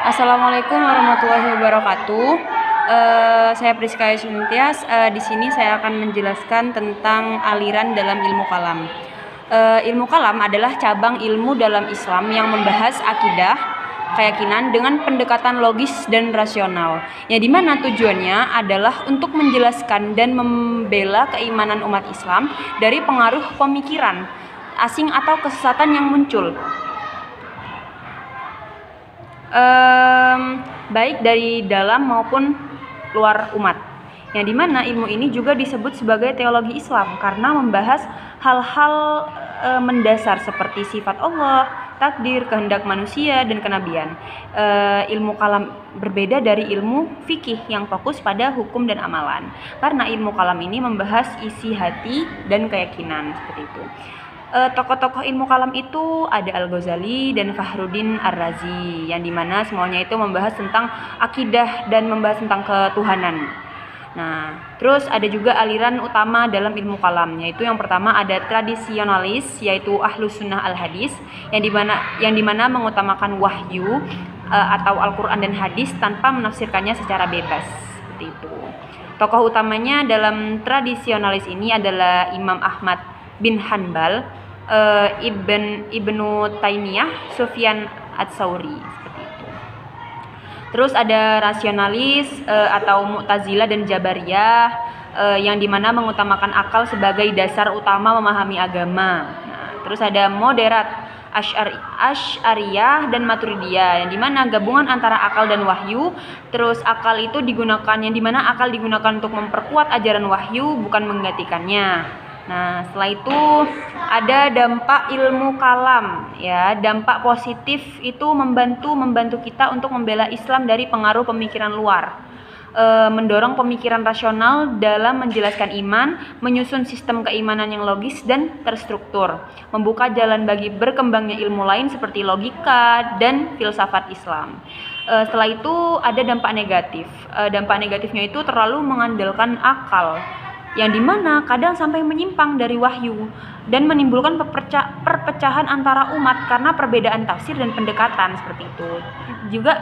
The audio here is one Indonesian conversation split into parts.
Assalamualaikum warahmatullahi wabarakatuh. Saya Priska Yusintias. Di sini saya akan menjelaskan tentang aliran dalam ilmu kalam. Ilmu kalam adalah cabang ilmu dalam Islam yang membahas akidah, keyakinan dengan pendekatan logis dan rasional, yang dimana tujuannya adalah untuk menjelaskan dan membela keimanan umat Islam dari pengaruh pemikiran asing atau kesesatan yang muncul, baik dari dalam maupun luar umat, yang dimana ilmu ini juga disebut sebagai teologi Islam karena membahas hal-hal mendasar seperti sifat Allah, takdir, kehendak manusia, dan kenabian. Ilmu kalam berbeda dari ilmu fikih yang fokus pada hukum dan amalan, karena ilmu kalam ini membahas isi hati dan keyakinan, seperti itu. Tokoh-tokoh ilmu kalam itu ada Al-Ghazali dan Fakhruddin Ar-Razi, yang dimana semuanya itu membahas tentang akidah dan membahas tentang ketuhanan. Nah, terus ada juga aliran utama dalam ilmu kalam, yaitu yang pertama ada tradisionalis, yaitu Ahlus Sunnah Al-Hadis, yang dimana mengutamakan wahyu atau Al-Quran dan hadis tanpa menafsirkannya secara bebas, seperti itu. Tokoh utamanya dalam tradisionalis ini adalah Imam Ahmad bin Hanbal, Ibnu Taimiyah, Sufyan Ats-Tsauri, seperti itu. Terus ada rasionalis atau Mu'tazilah dan Jabariyah, yang dimana mengutamakan akal sebagai dasar utama memahami agama. Nah, terus ada moderat Asy'ariyah dan Maturidiyah, yang dimana gabungan antara akal dan wahyu. Terus akal itu digunakan, yang dimana akal digunakan untuk memperkuat ajaran wahyu, bukan menggantikannya. Nah, setelah itu ada dampak ilmu kalam, ya. Dampak positif itu membantu kita untuk membela Islam dari pengaruh pemikiran luar, mendorong pemikiran rasional dalam menjelaskan iman, menyusun sistem keimanan yang logis dan terstruktur, membuka jalan bagi berkembangnya ilmu lain seperti logika dan filsafat Islam. Setelah itu ada dampak negatif. Dampak negatifnya itu terlalu mengandalkan akal, yang dimana kadang sampai menyimpang dari wahyu dan menimbulkan perpecahan antara umat karena perbedaan tafsir dan pendekatan, seperti itu. Juga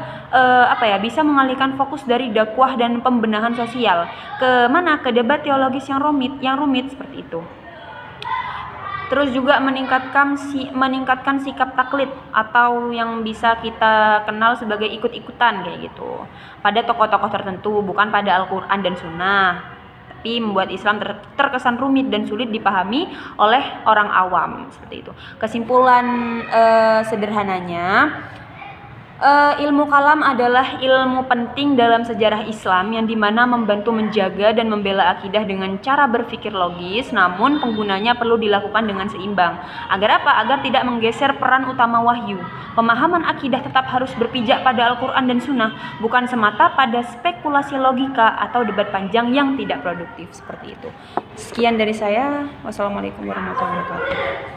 bisa mengalihkan fokus dari dakwah dan pembenahan sosial ke debat teologis yang rumit seperti itu. Terus juga meningkatkan sikap taklid atau yang bisa kita kenal sebagai ikut-ikutan kayak gitu pada tokoh-tokoh tertentu, bukan pada Al-Quran dan Sunnah, tapi membuat Islam terkesan rumit dan sulit dipahami oleh orang awam, seperti itu. Kesimpulan sederhananya, ilmu kalam adalah ilmu penting dalam sejarah Islam yang dimana membantu menjaga dan membela akidah dengan cara berpikir logis, namun penggunanya perlu dilakukan dengan seimbang. Agar apa? Agar tidak menggeser peran utama wahyu. Pemahaman akidah tetap harus berpijak pada Al-Quran dan Sunnah, bukan semata pada spekulasi logika atau debat panjang yang tidak produktif, seperti itu. Sekian dari saya. Wassalamualaikum warahmatullahi wabarakatuh.